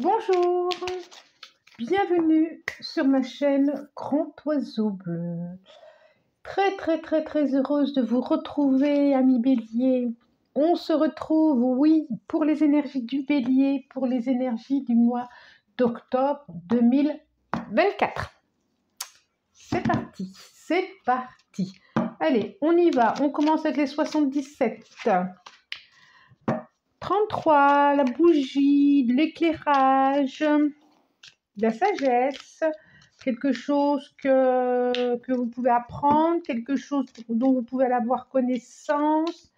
Bonjour, bienvenue sur ma chaîne Grand Oiseau Bleu. Très heureuse de vous retrouver, amis Bélier. On se retrouve, oui, pour les énergies du Bélier, pour les énergies du mois d'octobre 2024. C'est parti, c'est parti. Allez, on y va, on commence avec les 77. 33, la bougie, de l'éclairage, de la sagesse, quelque chose que vous pouvez apprendre, quelque chose dont vous pouvez avoir connaissance,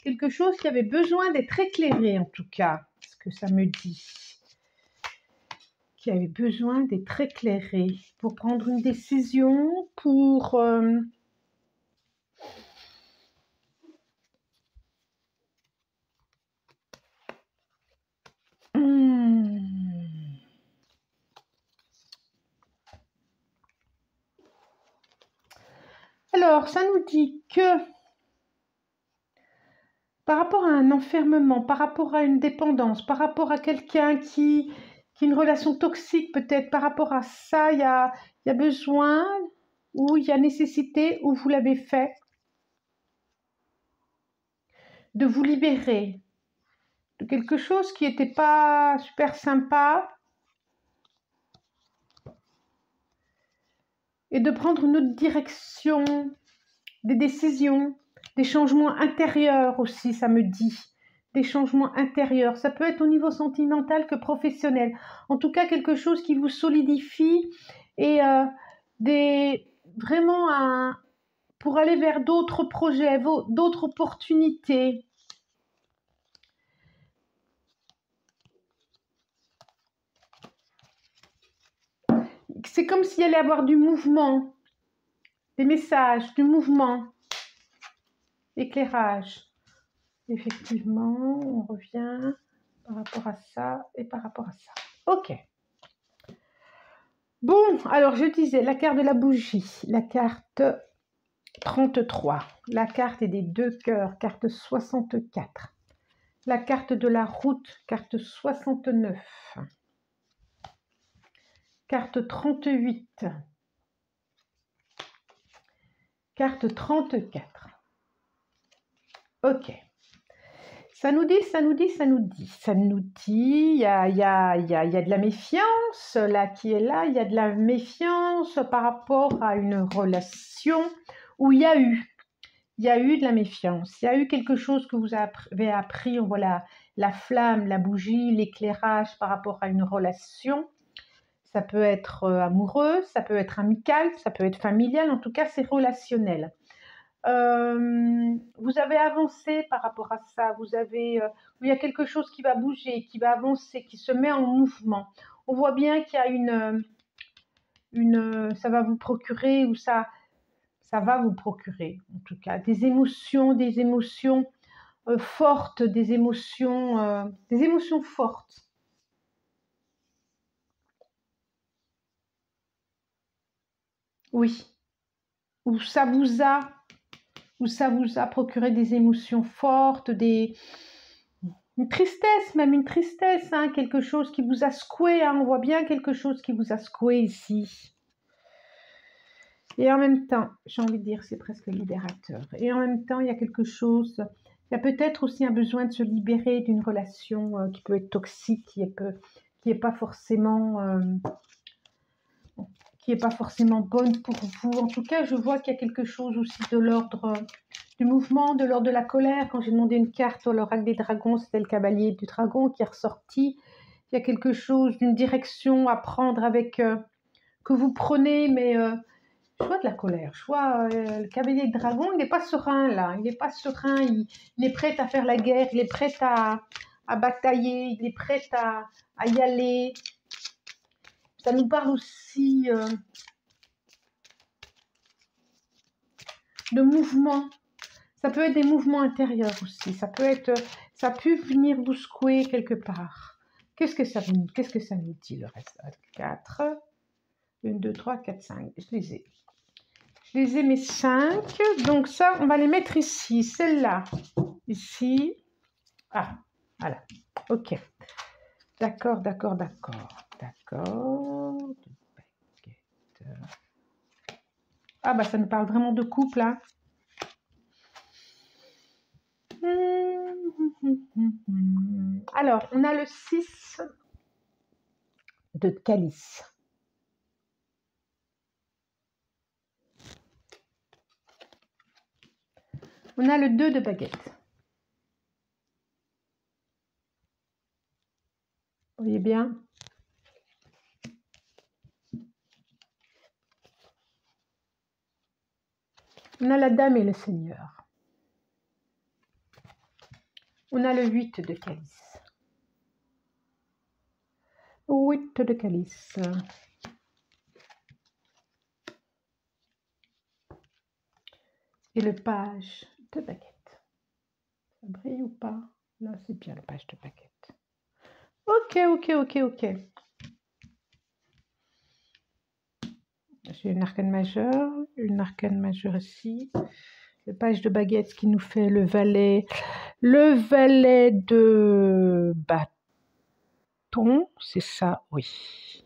quelque chose qui avait besoin d'être éclairé en tout cas, ce que ça me dit, qui avait besoin d'être éclairé pour prendre une décision, pour... Alors, ça nous dit que par rapport à un enfermement, par rapport à une dépendance, par rapport à quelqu'un qui a une relation toxique peut-être, par rapport à ça, il y a besoin, ou il y a nécessité, ou vous l'avez fait, de vous libérer de quelque chose qui n'était pas super sympa et de prendre une autre direction, des décisions, des changements intérieurs aussi, ça me dit. Des changements intérieurs. Ça peut être au niveau sentimental que professionnel. En tout cas, quelque chose qui vous solidifie et vraiment pour aller vers d'autres projets, d'autres opportunités. C'est comme s'il allait y avoir du mouvement, des messages, du mouvement, éclairage. Effectivement, on revient par rapport à ça et par rapport à ça. Ok. Bon, alors je disais, la carte de la bougie, la carte 33, la carte des deux cœurs, carte 64, la carte de la route, carte 69, carte 38, carte 34. Ok. Ça nous dit, il y a de la méfiance là qui est là, il y a de la méfiance par rapport à une relation où il y a eu de la méfiance, il y a eu quelque chose que vous avez appris, on voit la flamme, la bougie, l'éclairage par rapport à une relation. Ça peut être amoureux, ça peut être amical, ça peut être familial, en tout cas c'est relationnel. Vous avez avancé par rapport à ça, il y a quelque chose qui va bouger, qui va avancer, qui se met en mouvement. On voit bien qu'il y a ça va vous procurer, ou ça va vous procurer, en tout cas, des émotions fortes, des émotions fortes. Oui, où ça vous a procuré des émotions fortes, une tristesse, hein, quelque chose qui vous a secoué, hein, on voit bien quelque chose qui vous a secoué ici. Et en même temps, j'ai envie de dire, c'est presque libérateur. Et en même temps, il y a quelque chose, il y a peut-être aussi un besoin de se libérer d'une relation qui peut être toxique, qui est pas forcément bonne pour vous. En tout cas, je vois qu'il y a quelque chose aussi de l'ordre du mouvement, de l'ordre de la colère. Quand j'ai demandé une carte à l'oracle des dragons, c'était le cavalier du dragon qui est ressorti. Il y a quelque chose d'une direction à prendre que vous prenez, mais je vois de la colère. Je vois le cavalier de dragon, il n'est pas serein là. Il n'est pas serein, il est prêt à faire la guerre, il est prêt à batailler, il est prêt à y aller. Ça nous parle aussi de mouvement. Ça peut être des mouvements intérieurs aussi. Ça peut venir vous secouer quelque part. Qu'est-ce que ça nous dit le reste? 4, 1, 2, 3, 4, 5. Je les ai mes 5. Donc ça, on va les mettre ici. Celle-là, ici. Ah, voilà. Ok. D'accord, d'accord, d'accord. D'accord. De baguette. Ah bah ça nous parle vraiment de couple, hein. Alors, on a le 6 de calice. On a le 2 de baguette. Vous voyez bien? On a la dame et le seigneur. On a le 8 de calice. 8 de calice. Et le page de baguette. Ça brille ou pas? Là, c'est bien le page de baguette. Ok, ok, ok, ok. J'ai une arcane majeure ici. Le page de baguette qui nous fait le valet de bâton, c'est ça, oui.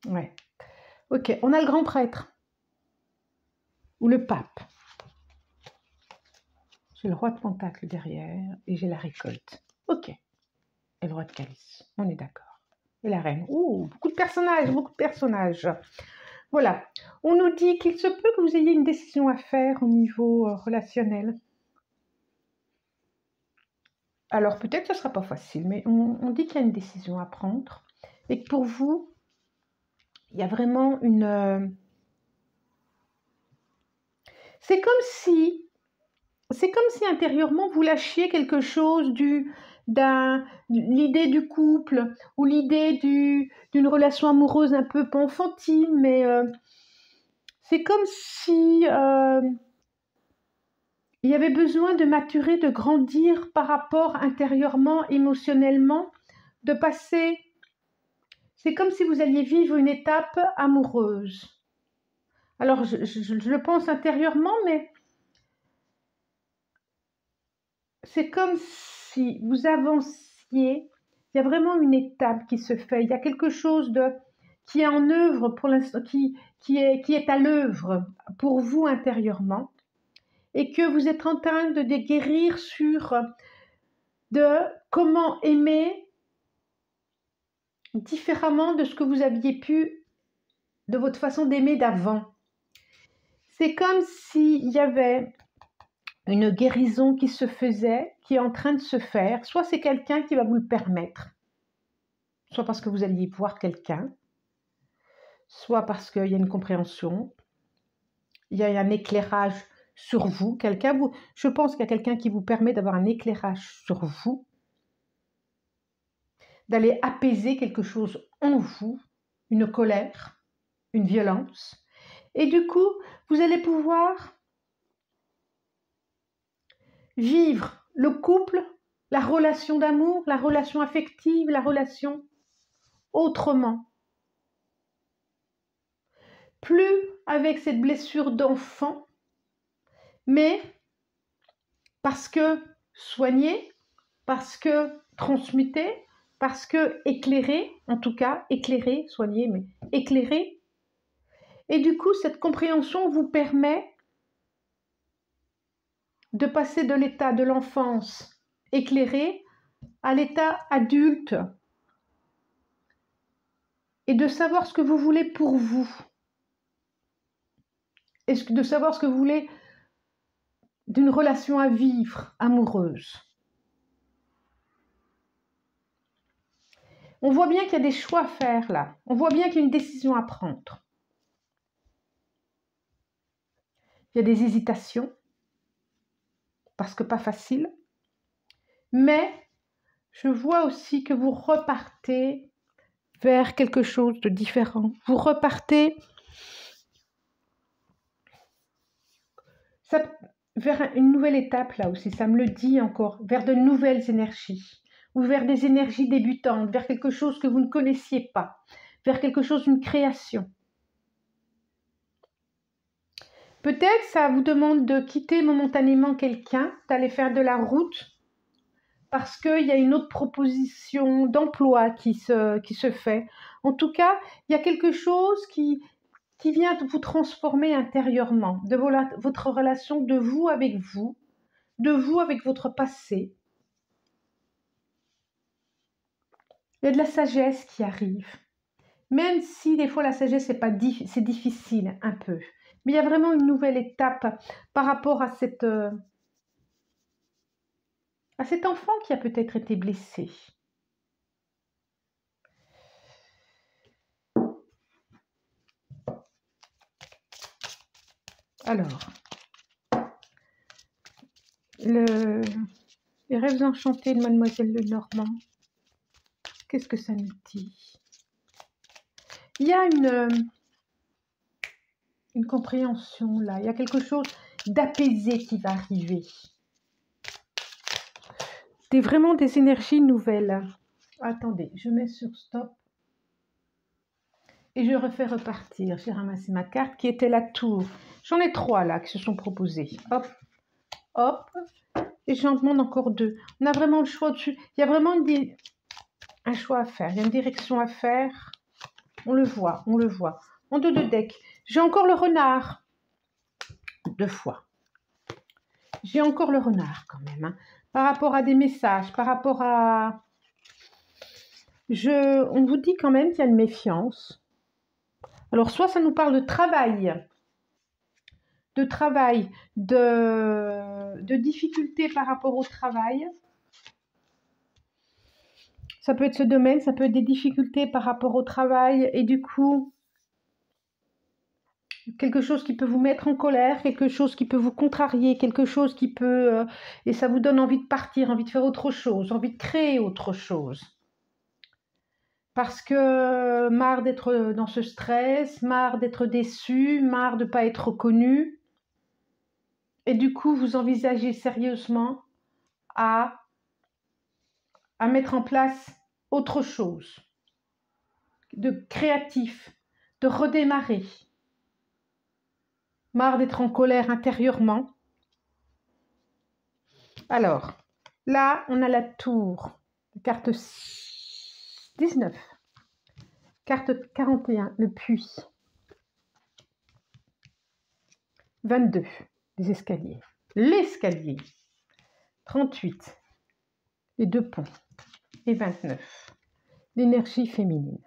Ouais. Ok, on a le grand prêtre ou le pape. J'ai le roi de pentacle derrière et j'ai la récolte. Ok. Et le roi de calice, on est d'accord. Et la reine. Ouh, beaucoup de personnages, beaucoup de personnages. Voilà. On nous dit qu'il se peut que vous ayez une décision à faire au niveau relationnel. Alors peut-être que ce ne sera pas facile, mais on dit qu'il y a une décision à prendre et que pour vous, il y a vraiment une... C'est comme si intérieurement vous lâchiez quelque chose l'idée du couple ou l'idée d'une relation amoureuse un peu pas enfantine, mais c'est comme si il y avait besoin de maturer, de grandir par rapport intérieurement, émotionnellement, de passer. C'est comme si vous alliez vivre une étape amoureuse. Alors, je le pense intérieurement, mais c'est comme si vous avanciez. Il y a vraiment une étape qui se fait. Il y a quelque chose qui est en œuvre pour l'instant, qui est à l'œuvre pour vous intérieurement, et que vous êtes en train de guérir sur de comment aimer différemment de ce que vous aviez pu, de votre façon d'aimer d'avant. C'est comme s'il y avait une guérison qui se faisait, qui est en train de se faire. Soit c'est quelqu'un qui va vous le permettre, soit parce que vous alliez voir quelqu'un, soit parce qu'il y a une compréhension, il y a un éclairage sur vous. Je pense qu'il y a quelqu'un qui vous permet d'avoir un éclairage sur vous, d'aller apaiser quelque chose en vous, une colère, une violence. Et du coup, vous allez pouvoir vivre le couple, la relation d'amour, la relation affective, la relation autrement. Plus avec cette blessure d'enfant, mais parce que soigné, parce que transmuté, parce que éclairé, en tout cas éclairé, soigné, mais éclairé. Et du coup, cette compréhension vous permet de passer de l'état de l'enfance éclairé à l'état adulte et de savoir ce que vous voulez pour vous et de savoir ce que vous voulez d'une relation à vivre amoureuse. On voit bien qu'il y a des choix à faire là. On voit bien qu'il y a une décision à prendre. Il y a des hésitations, parce que pas facile. Mais je vois aussi que vous repartez vers quelque chose de différent. Vous repartez vers une nouvelle étape là aussi, ça me le dit encore, vers de nouvelles énergies, ou vers des énergies débutantes, vers quelque chose que vous ne connaissiez pas, vers quelque chose d'une création. Peut-être ça vous demande de quitter momentanément quelqu'un, d'aller faire de la route, parce qu'il y a une autre proposition d'emploi qui se fait. En tout cas, il y a quelque chose qui vient vous transformer intérieurement, de votre relation de vous avec votre passé. Il y a de la sagesse qui arrive. Même si des fois la sagesse c'est difficile un peu. Mais il y a vraiment une nouvelle étape par rapport à cet enfant qui a peut-être été blessé. Alors, les rêves enchantés de Mademoiselle Lenormand, qu'est-ce que ça nous dit? Il y a une compréhension là, il y a quelque chose d'apaisé qui va arriver. Vraiment des énergies nouvelles. Attendez, je mets sur stop. Et je refais repartir. J'ai ramassé ma carte qui était la tour. J'en ai 3 là qui se sont proposées. Hop, hop. Et j'en demande encore 2. On a vraiment le choix dessus. Il y a vraiment un choix à faire. Il y a une direction à faire. On le voit, on le voit. En 2 de deck. J'ai encore le renard. 2 fois. J'ai encore le renard quand même. Hein. Par rapport à des messages, par rapport à... On vous dit quand même qu'il y a une méfiance. Alors, soit ça nous parle de travail, de difficultés par rapport au travail. Ça peut être ce domaine, ça peut être des difficultés par rapport au travail et du coup, quelque chose qui peut vous mettre en colère, quelque chose qui peut vous contrarier, quelque chose qui peut... et ça vous donne envie de partir, envie de faire autre chose, envie de créer autre chose. Parce que marre d'être dans ce stress, marre d'être déçu, marre de ne pas être reconnu. Et du coup, vous envisagez sérieusement à mettre en place autre chose, de créatif, de redémarrer. Marre d'être en colère intérieurement. Alors, là, on a la tour, carte 19, carte 41, le puits, 22, les escaliers, l'escalier, 38, les 2 ponts, et 29, l'énergie féminine.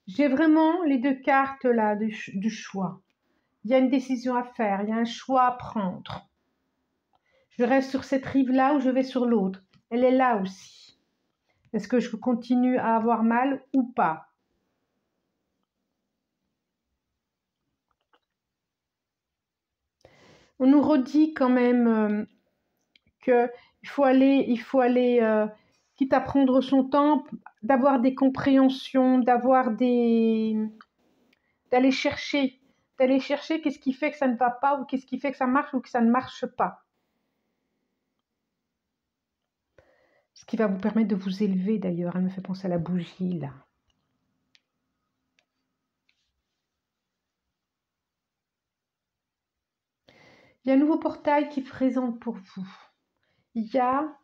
J'ai vraiment les 2 cartes là du choix. Il y a une décision à faire, il y a un choix à prendre. Je reste sur cette rive-là ou je vais sur l'autre. Elle est là aussi. Est-ce que je continue à avoir mal ou pas? On nous redit quand même qu'il faut aller, quitte à prendre son temps, d'avoir des compréhensions, d'aller chercher qu'est-ce qui fait que ça ne va pas ou qu'est-ce qui fait que ça marche ou que ça ne marche pas. Ce qui va vous permettre de vous élever d'ailleurs. Elle me fait penser à la bougie là. Il y a un nouveau portail qui se présente pour vous. Il y a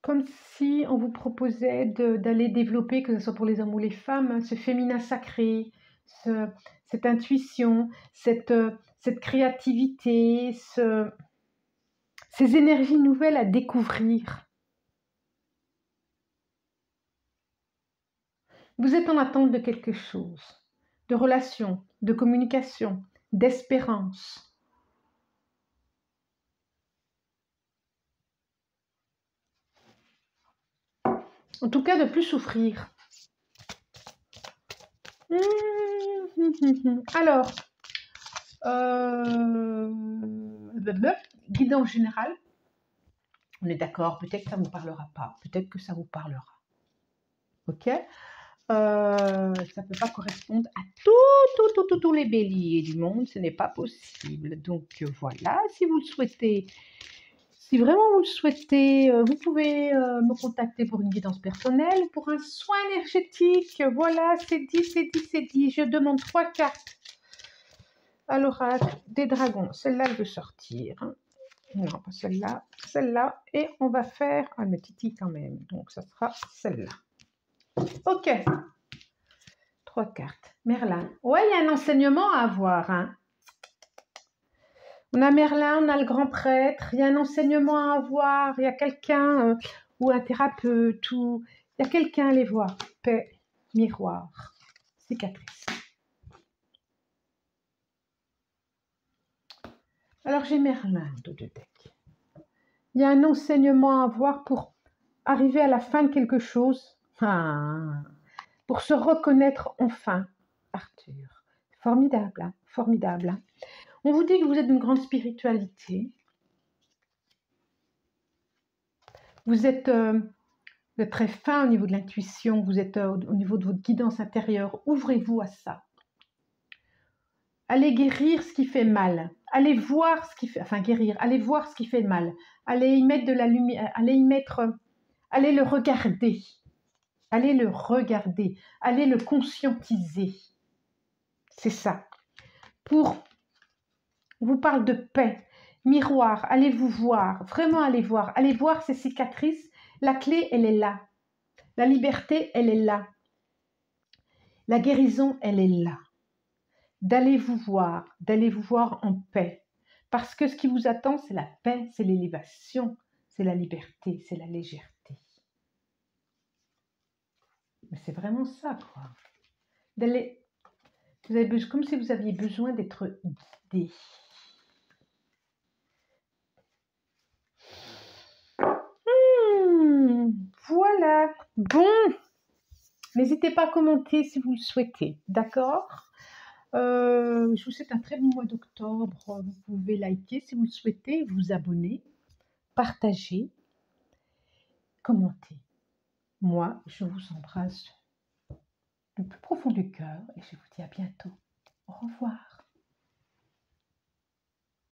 comme si on vous proposait d'aller développer, que ce soit pour les hommes ou les femmes, hein, ce féminin sacré, cette intuition, cette créativité, ces énergies nouvelles à découvrir. Vous êtes en attente de quelque chose, de relation, de communication, d'espérance. En tout cas, de plus souffrir. Alors, guidance générale. On est d'accord, peut-être que ça ne vous parlera pas, peut-être que ça vous parlera. Ok, ça ne peut pas correspondre à tous les béliers du monde, ce n'est pas possible. Donc voilà, si vous le souhaitez, si vraiment vous le souhaitez, vous pouvez me contacter pour une guidance personnelle, pour un soin énergétique. Voilà, c'est dit. Je demande 3 cartes à l'orage des dragons. Celle-là, elle veut sortir. Non, pas celle-là, celle-là. Et on va faire... Ah, elle me titille quand même. Donc, ça sera celle-là. Ok. 3 cartes. Merlin. Ouais, il y a un enseignement à avoir. Hein. On a Merlin, on a le grand prêtre. Il y a un enseignement à avoir. Il y a quelqu'un ou un thérapeute. Ou... Il y a quelqu'un à aller voir. Paix, miroir, cicatrice. Alors, j'ai Merlin de deux decks. Il y a un enseignement à avoir pour arriver à la fin de quelque chose. Pour se reconnaître enfin. Arthur. Formidable, hein, formidable. Hein. On vous dit que vous êtes d'une grande spiritualité. Vous êtes très fin au niveau de l'intuition. Vous êtes au niveau de votre guidance intérieure. Ouvrez-vous à ça. Allez guérir ce qui fait mal. Allez voir ce qui fait... Enfin, guérir. Allez voir ce qui fait mal. Allez y mettre de la lumière. Allez y mettre... Allez le regarder. Allez le regarder. Allez le conscientiser. C'est ça. Pour... On vous parle de paix. Miroir. Allez vous voir. Vraiment, allez voir. Allez voir ces cicatrices. La clé, elle est là. La liberté, elle est là. La guérison, elle est là. D'aller vous voir en paix. Parce que ce qui vous attend, c'est la paix, c'est l'élévation, c'est la liberté, c'est la légèreté. Mais c'est vraiment ça, quoi. D'aller, vous avez besoin, comme si vous aviez besoin d'être guidé. Voilà. Bon. N'hésitez pas à commenter si vous le souhaitez. D'accord ? Je vous souhaite un très bon mois d'octobre. Vous pouvez liker si vous le souhaitez, vous abonner, partager, commenter. Moi, je vous embrasse du plus profond du cœur et je vous dis à bientôt. Au revoir.